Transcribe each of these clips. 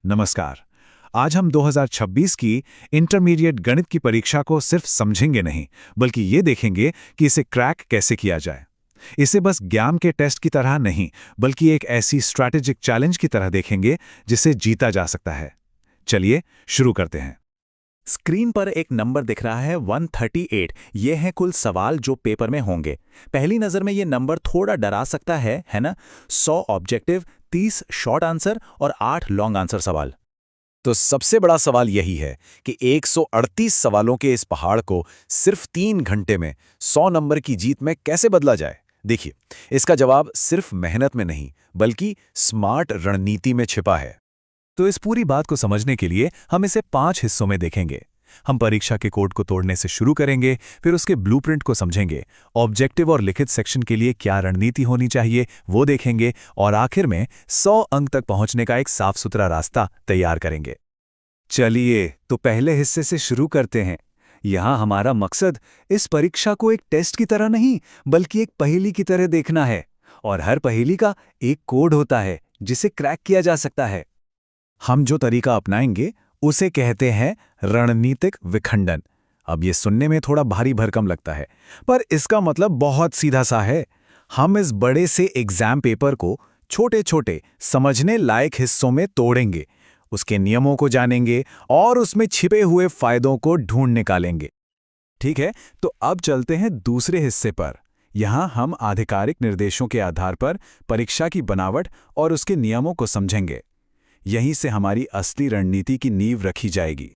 नमस्कार। आज हम 2026 की इंटरमीडिएट गणित की परीक्षा को सिर्फ समझेंगे नहीं, बल्कि ये देखेंगे कि इसे क्रैक कैसे किया जाए। इसे बस ज्ञान के टेस्ट की तरह नहीं, बल्कि एक ऐसी स्ट्रैटेजिक चैलेंज की तरह देखेंगे जिसे जीता जा सकता है। चलिए शुरू करते हैं। स्क्रीन पर एक नंबर दिख रहा है 138। ये हैं कुल सवाल जो पेपर में होंगे। पहली नज़र में ये नंबर थोड़ा डरा सकता है ना? 100 ऑब्जेक्टिव, 30 शॉर्ट आंसर और 8 लॉन्ग आंसर सवाल। तो सबसे बड़ा सवाल यही है कि 138 सवालों के इस पहाड़ को सिर्फ 3 घंटे में 100 नंबर की जीत में कैसे बदला जाए। देखिए, इसका जवाब सिर्फ मेहनत में नहीं, बल्कि स्मार्ट रणनीति में छिपा है। तो इस पूरी बात को समझने के लिए हम इसे 5 हिस्सों में देखेंगे। हम परीक्षा के कोड को तोड़ने से शुरू करेंगे, फिर उसके ब्लूप्रिंट को समझेंगे, ऑब्जेक्टिव और लिखित सेक्शन के लिए क्या रणनीति होनी चाहिए वो देखेंगे, और आखिर में 100 अंक तक पहुंचने का एक साफ सुथरा रास्ता तैयार करेंगे। चलिए तो पहले हिस्से से शुरू करते हैं। यहाँ हमारा मकसद इस परीक्षा को एक टेस्ट की तरह नहीं, बल्कि एक पहेली की तरह देखना है, और हर पहेली का एक कोड होता है जिसे क्रैक किया जा सकता है। हम जो तरीका अपनाएंगे उसे कहते हैं रणनीतिक विखंडन। अब ये सुनने में थोड़ा भारी भरकम लगता है, पर इसका मतलब बहुत सीधा सा है। हम इस बड़े से एग्जाम पेपर को छोटे छोटे समझने लायक हिस्सों में तोड़ेंगे, उसके नियमों को जानेंगे और उसमें छिपे हुए फायदों को ढूंढ निकालेंगे। ठीक है, तो अब चलते हैं दूसरे हिस्से पर। यहाँ हम आधिकारिक निर्देशों के आधार पर परीक्षा की बनावट और उसके नियमों को समझेंगे। यहीं से हमारी असली रणनीति की नींव रखी जाएगी।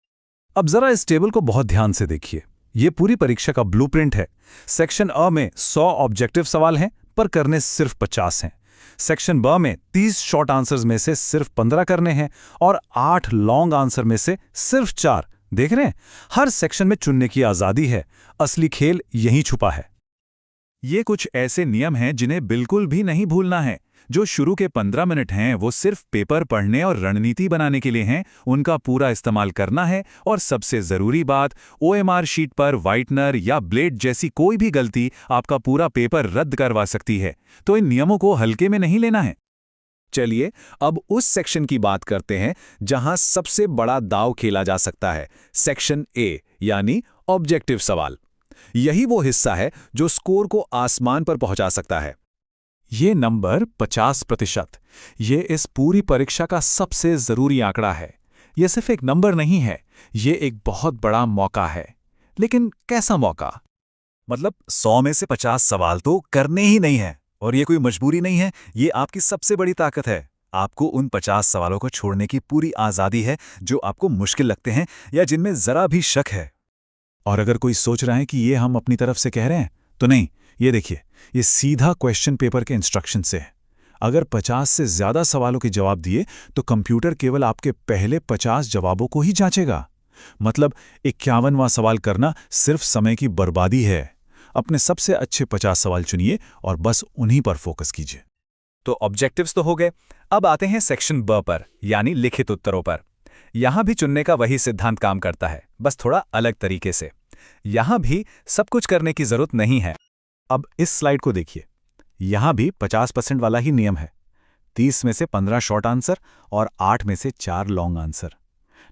अब जरा इस टेबल को बहुत ध्यान से देखिए। ये पूरी परीक्षा का ब्लूप्रिंट है। सेक्शन अ में 100 ऑब्जेक्टिव सवाल हैं, पर करने सिर्फ 50 हैं। सेक्शन ब में 30 शॉर्ट आंसर्स में से सिर्फ 15 करने हैं, और 8 लॉन्ग आंसर में से सिर्फ 4। देख रहे हैं, हर सेक्शन में चुनने की आज़ादी है। असली खेल यहीं छुपा है। ये कुछ ऐसे नियम हैं जिन्हें बिल्कुल भी नहीं भूलना है। जो शुरू के 15 मिनट हैं वो सिर्फ पेपर पढ़ने और रणनीति बनाने के लिए हैं, उनका पूरा इस्तेमाल करना है। और सबसे ज़रूरी बात, ओएमआर शीट पर व्हाइटनर या ब्लेड जैसी कोई भी गलती आपका पूरा पेपर रद्द करवा सकती है, तो इन नियमों को हल्के में नहीं लेना है। चलिए अब उस सेक्शन की बात करते हैं जहां सबसे बड़ा दांव खेला जा सकता है, सेक्शन ए यानी ऑब्जेक्टिव सवाल। यही वो हिस्सा है जो स्कोर को आसमान पर पहुंचा सकता है। ये नंबर 50%, ये इस पूरी परीक्षा का सबसे ज़रूरी आंकड़ा है। ये सिर्फ एक नंबर नहीं है, ये एक बहुत बड़ा मौका है। लेकिन कैसा मौका? मतलब 100 में से 50 सवाल तो करने ही नहीं है, और ये कोई मजबूरी नहीं है, ये आपकी सबसे बड़ी ताकत है। आपको उन 50 सवालों को छोड़ने की पूरी आज़ादी है जो आपको मुश्किल लगते हैं या जिनमें ज़रा भी शक है। और अगर कोई सोच रहा है कि ये हम अपनी तरफ से कह रहे हैं, तो नहीं। ये देखिए, ये सीधा क्वेश्चन पेपर के इंस्ट्रक्शन से है। अगर 50 से ज़्यादा सवालों के जवाब दिए तो कंप्यूटर केवल आपके पहले 50 जवाबों को ही जांचेगा। मतलब 51वां सवाल करना सिर्फ समय की बर्बादी है। अपने सबसे अच्छे 50 सवाल चुनिए और बस उन्हीं पर फोकस कीजिए। तो ऑब्जेक्टिव्स तो हो गए। अब आते हैं सेक्शन ब पर, यानी लिखित उत्तरों पर। यहां भी चुनने का वही सिद्धांत काम करता है, बस थोड़ा अलग तरीके से। यहां भी सब कुछ करने की जरूरत नहीं है। अब इस स्लाइड को देखिए। यहां भी 50% वाला ही नियम है। 30 में से 15 शॉर्ट आंसर और 8 में से 4 लॉन्ग आंसर।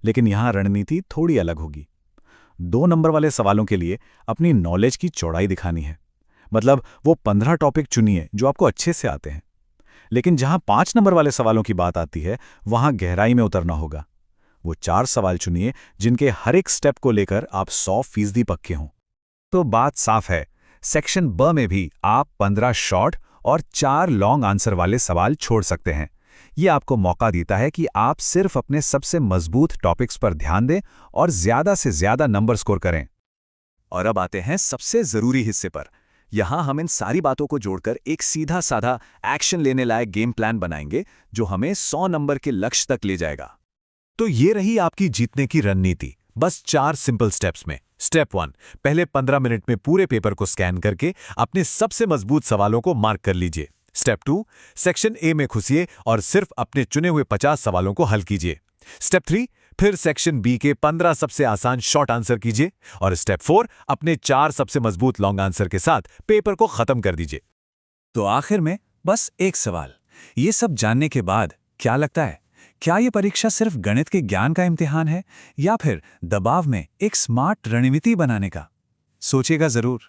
लेकिन यहां रणनीति थोड़ी अलग होगी। 2 नंबर वाले सवालों के लिए अपनी नॉलेज की चौड़ाई दिखानी है। मतलब वो 15 टॉपिक चुनिए जो आपको अच्छे से आते हैं। लेकिन जहां 5 नंबर वाले सवालों की बात आती है, वहां गहराई में उतरना होगा। वो 4 सवाल चुनिए जिनके हर एक स्टेप को लेकर आप 100% पक्के हों। तो बात साफ है, सेक्शन ब में भी आप 15 शॉर्ट और 4 लॉन्ग आंसर वाले सवाल छोड़ सकते हैं। ये आपको मौका देता है कि आप सिर्फ अपने सबसे मजबूत टॉपिक्स पर ध्यान दें और ज़्यादा से ज़्यादा नंबर स्कोर करें। और अब आते हैं सबसे ज़रूरी हिस्से पर। यहाँ हम इन सारी बातों को जोड़कर एक सीधा साधा एक्शन लेने लायक गेम प्लान बनाएंगे जो हमें 100 नंबर के लक्ष्य तक ले जाएगा। तो ये रही आपकी जीतने की रणनीति, बस 4 सिंपल स्टेप्स में। स्टेप 1, पहले 15 मिनट में पूरे पेपर को स्कैन करके अपने सबसे मजबूत सवालों को मार्क कर लीजिए। स्टेप 2, सेक्शन ए में घुसिए और सिर्फ अपने चुने हुए 50 सवालों को हल कीजिए। स्टेप 3, फिर सेक्शन बी के 15 सबसे आसान शॉर्ट आंसर कीजिए। और स्टेप 4, अपने 4 सबसे मजबूत लॉन्ग आंसर के साथ पेपर को खत्म कर दीजिए। तो आखिर में बस एक सवाल, ये सब जानने के बाद क्या लगता है, क्या ये परीक्षा सिर्फ गणित के ज्ञान का इम्तिहान है या फिर दबाव में एक स्मार्ट रणनीति बनाने का? सोचिएगा जरूर।